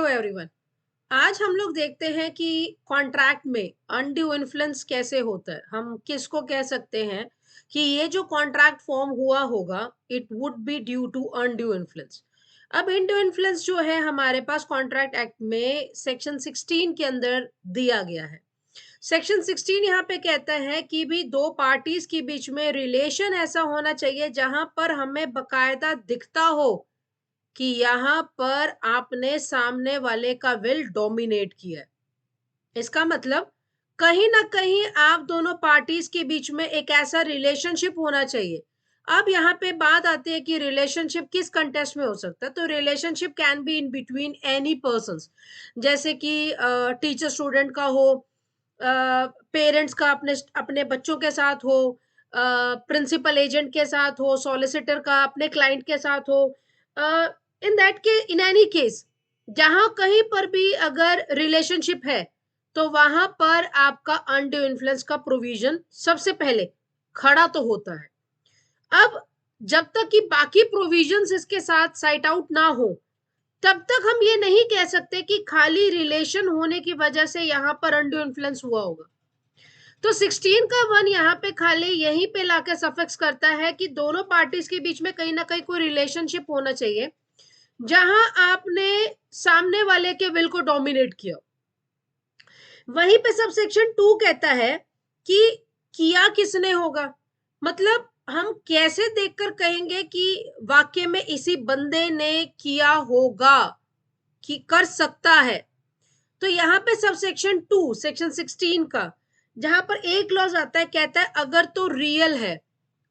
Hello everyone. आज हम लोग देखते हैं कि कॉन्ट्रैक्ट में अनड्यू इन्फ्लुएंस कैसे होता है। हम किसको कह सकते हैं कि ये जो कॉन्ट्रैक्ट फॉर्म हुआ होगा it would be due to undue influence. अब अनड्यू इन्फ्लुएंस जो है हमारे पास कॉन्ट्रैक्ट एक्ट में सेक्शन 16 के अंदर दिया गया है। सेक्शन 16 यहाँ पे कहता है कि भी दो पार्टीज के बीच में रिलेशन ऐसा होना चाहिए जहां पर हमें बकायदा दिखता हो कि यहाँ पर आपने सामने वाले का विल डोमिनेट किया है। इसका मतलब कहीं ना कहीं आप दोनों पार्टीज के बीच में एक ऐसा रिलेशनशिप होना चाहिए। अब यहाँ पे बात आती है कि रिलेशनशिप किस कंटेस्ट में हो सकता है। तो relationship can be in between any persons, जैसे कि टीचर स्टूडेंट का हो, पेरेंट्स का अपने अपने बच्चों के साथ हो, प्रिंसिपल एजेंट के साथ हो, सॉलिसिटर का अपने क्लाइंट के साथ हो। इन दैट के इन एनी केस जहां कहीं पर भी अगर रिलेशनशिप है तो वहां पर आपका अनड्यू इन्फ्लुएंस का प्रोविजन सबसे पहले खड़ा तो होता है। अब जब तक कि बाकी प्रोविजंस इसके साथ साइट आउट ना हो तब तक हम ये नहीं कह सकते कि खाली रिलेशन होने की वजह से यहाँ पर अनड्यू इन्फ्लुएंस हुआ होगा। तो 16 का 1 यहाँ पे खाली यहीं पे लाके सफिक्स करता है कि दोनों पार्टीज के बीच में कहीं ना कहीं कोई रिलेशनशिप होना चाहिए जहां आपने सामने वाले के विल को डोमिनेट किया। वहीं पे सब सेक्शन 2 कहता है कि किया किसने होगा। मतलब हम कैसे देखकर कहेंगे कि वाक्य में इसी बंदे ने किया होगा कि कर सकता है। तो यहाँ पे सब सेक्शन 2 सेक्शन 16 का जहां पर एक क्लॉज आता है, कहता है अगर तो रियल है,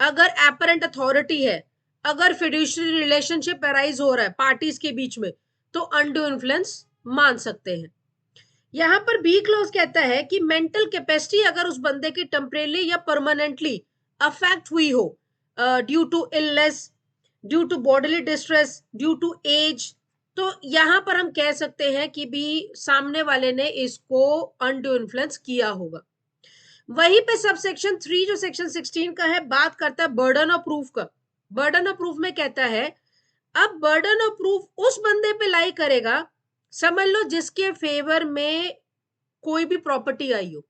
अगर एपरेंट अथॉरिटी है, अगर फिड्यूशरी रिलेशनशिप अराइज हो रहा है पार्टीज के बीच में तो अनड्यू इन्फ्लुएंस मान सकते हैं। यहाँ पर बी क्लॉज कहता है कि मेंटल कैपेसिटी अगर उस बंदे की टेम्परेली या परमानेंटली अफेक्ट हुई हो, due to illness, due to bodily distress, due to age, तो यहाँ पर हम कह सकते हैं कि भी सामने वाले ने इसको अनड्यू इन्फ्लुएंस किया होगा। वहीं पे सब सेक्शन 3 जो सेक्शन 16 का है बात करता है बर्डन ऑफ प्रूफ का। बर्डन ऑफ प्रूफ में कहता है अब बर्डन ऑफ प्रूफ उस बंदे पे लाई करेगा, समझ लो जिसके फेवर में कोई भी प्रॉपर्टी आई हो,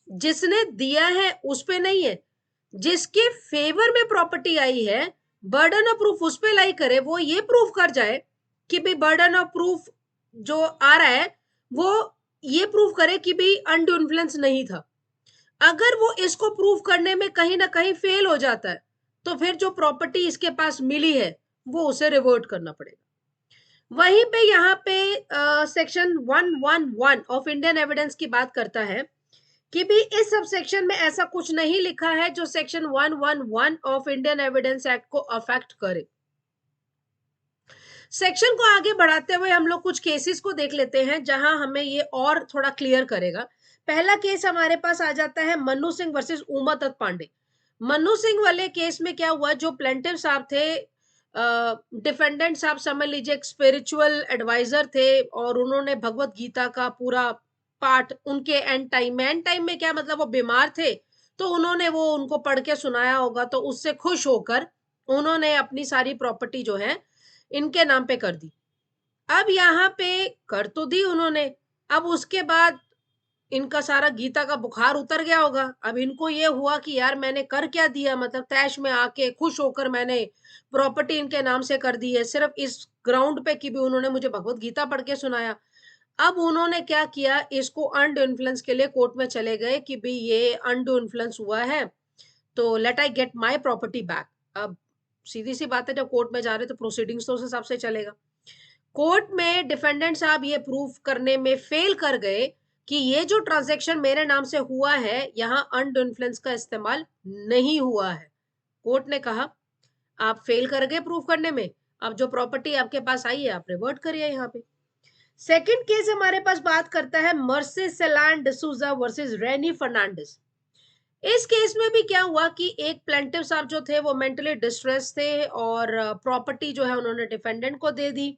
जिसने दिया है उस पे नहीं है, जिसके फेवर में प्रॉपर्टी आई है बर्डन ऑफ प्रूफ उस पे लाई करे, वो ये प्रूफ कर जाए कि भाई बर्डन ऑफ प्रूफ जो आ रहा है वो ये प्रूफ करे कि भाई अनड्यू इन्फ्लुएंस नहीं था। अगर वो इसको प्रूव करने में कहीं ना कहीं फेल हो जाता है तो फिर जो प्रॉपर्टी इसके पास मिली है वो उसे रिवर्ट करना पड़ेगा। वहीं पे यहाँ पे सेक्शन 111 ऑफ इंडियन एविडेंस की बात करता है कि भी इस सब सेक्शन में ऐसा कुछ नहीं लिखा है जो section 111 of Indian evidence act को अफेक्ट करे। सेक्शन को आगे बढ़ाते हुए हम लोग कुछ केसेस को देख लेते हैं जहां हमें ये और थोड़ा क्लियर करेगा। पहला केस हमारे पास आ जाता है मन्नू सिंह वर्सेस उमा दत्त पांडे। मन्नू सिंह वाले केस में क्या हुआ, जो प्लेंटिव साहब थे, डिफेंडेंट साहब समझ लीजिए एक स्पिरिचुअल एडवाइजर थे और उन्होंने भगवत गीता का पूरा पाठ उनके एंड टाइम में क्या मतलब वो बीमार थे तो उन्होंने वो उनको पढ़ के सुनाया होगा, तो उससे खुश होकर उन्होंने अपनी सारी प्रॉपर्टी जो है इनके नाम पे कर दी। अब यहाँ पे कर तो दी उन्होंने, अब उसके बाद इनका सारा गीता का बुखार उतर गया होगा। अब इनको ये हुआ कि यार मैंने कर क्या दिया, मतलब तैश में आके खुश होकर मैंने प्रॉपर्टी इनके नाम से कर दी है सिर्फ इस ग्राउंड पे कि भी उन्होंने मुझे भगवत गीता पढ़ के सुनाया। अब उन्होंने क्या किया, इसको अनडू इन्फ्लुएंस के लिए कोर्ट में चले गए कि भाई ये अनडू इन्फ्लुएंस हुआ है तो let I get my property back. अब सीधी सी बात है, जब कोर्ट में जा रहे तो प्रोसीडिंग्स तो उस हिसाब से चलेगा। कोर्ट में डिफेंडेंट साहब ये प्रूफ करने में फेल कर गए कि ये जो ट्रांजैक्शन मेरे नाम से हुआ है यहाँ अनडू इन्फ्लुएंस का इस्तेमाल नहीं हुआ है। कोर्ट ने कहा आप फेल कर गए प्रूफ करने में, अब जो प्रॉपर्टी आपके पास आई है आप रिवर्ट करिए। यहाँ पे सेकंड केस हमारे पास बात करता है मर्सिस सेलान डिसूजा वर्सेस रेनी फर्नांडिस। इस केस में भी क्या हुआ कि एक प्लेंटिव साहब जो थे वो मेंटली डिस्ट्रेस थे और प्रॉपर्टी जो है उन्होंने डिफेंडेंट को दे दी।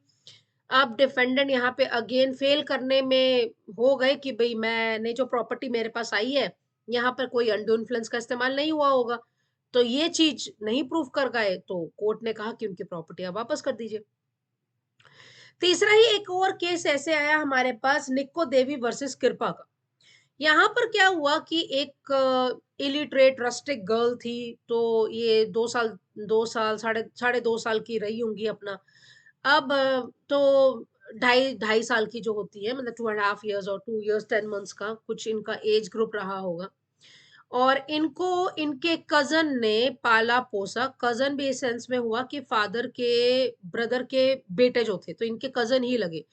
अब डिफेंडेंट यहाँ पे अगेन फेल करने में हो गए कि भाई मैंने जो प्रॉपर्टी मेरे पास आई है यहाँ पर कोई अनडू इन्फ्लुएंस का इस्तेमाल नहीं हुआ होगा, तो ये चीज नहीं प्रूफ कर गए, तो कोर्ट ने कहा कि उनकी प्रॉपर्टी आप वापस कर दीजिए। तीसरा ही एक और केस ऐसे आया हमारे पास, निक्को देवी वर्सेस कृपा का। यहाँ पर क्या हुआ कि एक इलिटरेट रस्टिक गर्ल थी, तो ये 2 साल साढ़े साढ़े 2 साल की रही होंगी अपना। अब तो ढाई ढाई साल की जो होती है, मतलब 2.5 years और 2 years 10 months का कुछ इनका एज ग्रुप रहा होगा। और इनको इनके कजन ने पाला पोसा। कजन भी इस सेंस में हुआ कि फादर के ब्रदर के बेटे जो थे, तो इनके कजन ही लगे।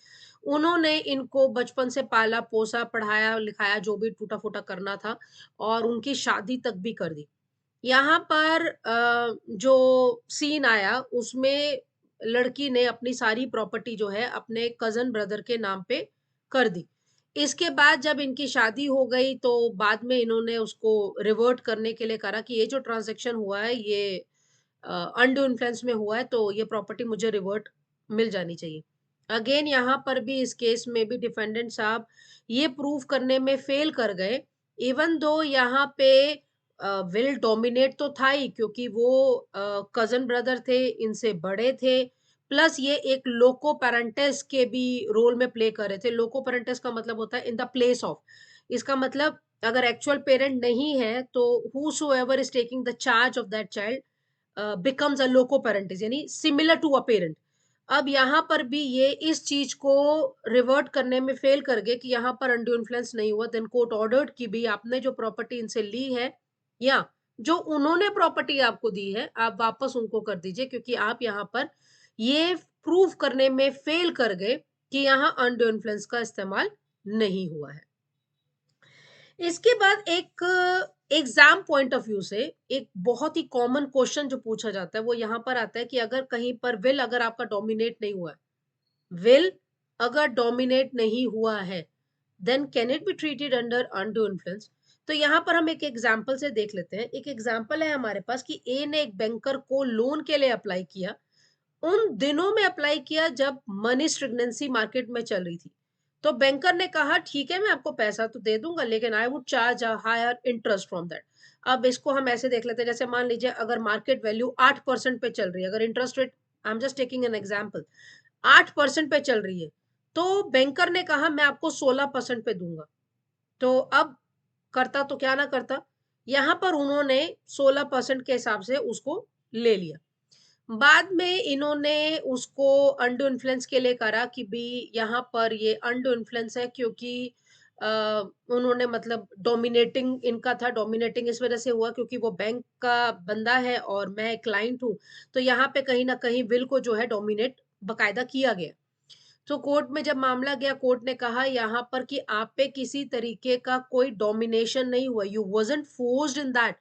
उन्होंने इनको बचपन से पाला पोसा, पढ़ाया लिखाया, जो भी टूटा फूटा करना था, और उनकी शादी तक भी कर दी। यहाँ पर जो सीन आया उसमें लड़की ने अपनी सारी प्रॉपर्टी जो है अपने कजन ब्रदर के नाम पे कर दी। इसके बाद जब इनकी शादी हो गई तो बाद में इन्होंने उसको रिवर्ट करने के लिए करा कि ये जो ट्रांजैक्शन हुआ है ये अनड्यू इन्फ्लुएंस में हुआ है, तो ये प्रॉपर्टी मुझे रिवर्ट मिल जानी चाहिए। अगेन यहाँ पर भी इस केस में भी डिफेंडेंट साहब ये प्रूव करने में फेल कर गए। इवन दो यहाँ पे विल डोमिनेट तो था ही, क्योंकि वो कजन ब्रदर थे, इनसे बड़े थे, प्लस ये एक लोको पेरेंटेस के भी रोल में प्ले कर रहे थे। लोको पेरेंटेस का मतलब होता है इन द प्लेस ऑफ। इसका मतलब अगर एक्चुअल पेरेंट नहीं है तो whosoever is taking the charge of that child becomes a loco parentis, यानी सिमिलर टू अ पेरेंट। अब यहाँ पर भी ये इस चीज को रिवर्ट करने में फेल कर गए कि यहाँ पर अनड्यू इन्फ्लुएंस नहीं हुआ। देन कोर्ट ऑर्डर्ड कि भी आपने जो प्रॉपर्टी इनसे ली है, या जो उन्होंने प्रॉपर्टी आपको दी है, आप वापस उनको कर दीजिए, क्योंकि आप यहाँ पर ये प्रूव करने में फेल कर गए कि यहाँ अनड्यू इन्फ्लुएंस का इस्तेमाल नहीं हुआ है। इसके बाद एक एग्जाम पॉइंट ऑफ व्यू से एक बहुत ही कॉमन क्वेश्चन जो पूछा जाता है वो यहाँ पर आता है कि अगर कहीं पर विल अगर आपका डोमिनेट नहीं हुआ है, विल अगर डोमिनेट नहीं हुआ है, then can it be treated under undue influence. तो यहाँ पर हम एक एग्जाम्पल से देख लेते हैं। एक एग्जाम्पल है हमारे पास कि ए ने एक बैंकर को लोन के लिए अप्लाई किया। उन दिनों में अप्लाई किया जब मनी स्टेगनेंसी मार्केट में चल रही थी। तो बैंकर ने कहा ठीक है मैं आपको पैसा तो दे दूंगा, लेकिन I would charge a higher interest from that. अब इसको हम ऐसे देख लेते हैं, जैसे मान लीजिए अगर मार्केट वैल्यू 8% पे चल रही है, अगर interest rate, I am just taking an example, 8% पे चल रही है, तो बैंकर ने कहा मैं आपको 16% पे दूंगा। तो अब करता तो क्या ना करता, यहाँ पर उन्होंने 16% के हिसाब से उसको ले लिया। बाद में इन्होंने उसको अनडू इन्फ्लुएंस के लिए करा कि भी यहाँ पर ये अनडू इन्फ्लुएंस है, क्योंकि अ, उन्होंने मतलब डोमिनेटिंग इनका था। डोमिनेटिंग इस वजह से हुआ क्योंकि वो बैंक का बंदा है और मैं क्लाइंट हूँ, तो यहाँ पे कहीं ना कहीं विल को जो है डोमिनेट बकायदा किया गया। तो कोर्ट में जब मामला गया, कोर्ट ने कहा यहाँ पर कि आप पे किसी तरीके का कोई डोमिनेशन नहीं हुआ, you wasn't forced in that.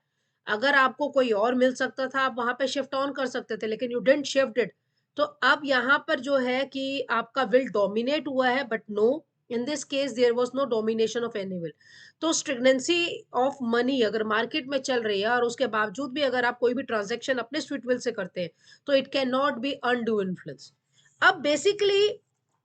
अगर आपको कोई और मिल सकता था आप वहां पे शिफ्ट ऑन कर सकते थे, लेकिन यू डिडंट शिफ्ट इट। तो अब यहाँ पर जो है कि आपका विल डोमिनेट हुआ है, but no, in this case there was no domination of any will. तो स्ट्रिगनेंसी ऑफ मनी अगर मार्केट में चल रही है और उसके बावजूद भी अगर आप कोई भी ट्रांजेक्शन अपने स्वीट विल से करते हैं, तो it can not be undo influence. अब बेसिकली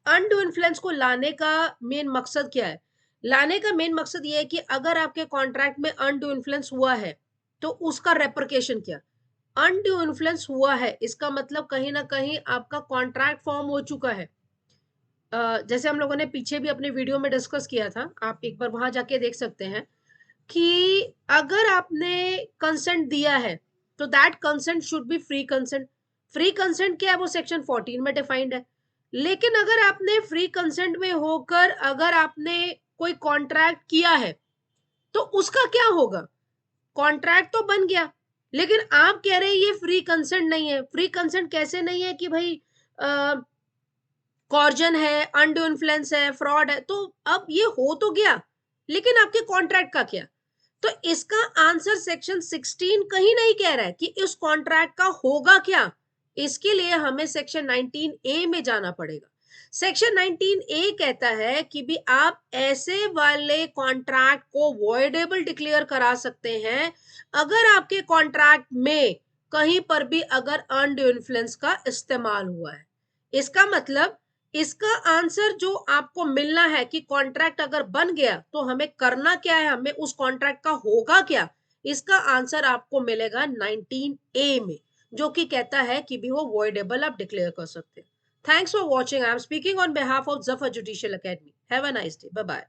अनडू इन्फ्लुएंस को लाने का मेन मकसद क्या है? लाने का मेन मकसद ये है कि अगर आपके कॉन्ट्रैक्ट में अनडू इन्फ्लुएंस हुआ है तो उसका रेपरकेशन क्या? अनड्यू इन्फ्लुएंस हुआ है इसका मतलब कहीं ना कहीं आपका कॉन्ट्रैक्ट फॉर्म हो चुका है। जैसे हम लोगों ने पीछे भी अपने वीडियो में डिस्कस किया था, आप एक बार वहां जाके देख सकते हैं कि अगर आपने कंसेंट दिया है तो that consent should be free consent. Free consent क्या है? वो सेक्शन 14 में डिफाइंड है। लेकिन अगर आपने फ्री कंसेंट में होकर अगर आपने कोई कॉन्ट्रैक्ट किया है तो उसका क्या होगा? कॉन्ट्रैक्ट तो बन गया, लेकिन आप कह रहे हैं ये फ्री कंसेंट नहीं है। फ्री कंसेंट कैसे नहीं है कि भाई कॉर्जन है, अनड्यू इन्फ्लुएंस है, फ्रॉड है, तो अब ये हो तो गया, लेकिन आपके कॉन्ट्रैक्ट का क्या? तो इसका आंसर सेक्शन 16 कहीं नहीं कह रहा है कि इस कॉन्ट्रैक्ट का होगा क्या। इसके लिए हमें सेक्शन 19A में जाना पड़ेगा। सेक्शन 19A कहता है कि भी आप ऐसे वाले कॉन्ट्रैक्ट को वॉइडेबल डिक्लेयर करा सकते हैं अगर आपके कॉन्ट्रैक्ट में कहीं पर भी अगर अनड्यू इन्फ्लुएंस का इस्तेमाल हुआ है। इसका मतलब इसका आंसर जो आपको मिलना है कि कॉन्ट्रैक्ट अगर बन गया तो हमें करना क्या है, हमें उस कॉन्ट्रैक्ट का होगा क्या, इसका आंसर आपको मिलेगा 19A में, जो कि कहता है कि भी वो वॉइडेबल आप डिक्लेयर कर सकते हैं। Thanks for watching. I'm speaking on behalf of Zafar Judicial Academy. Have a nice day. Bye bye.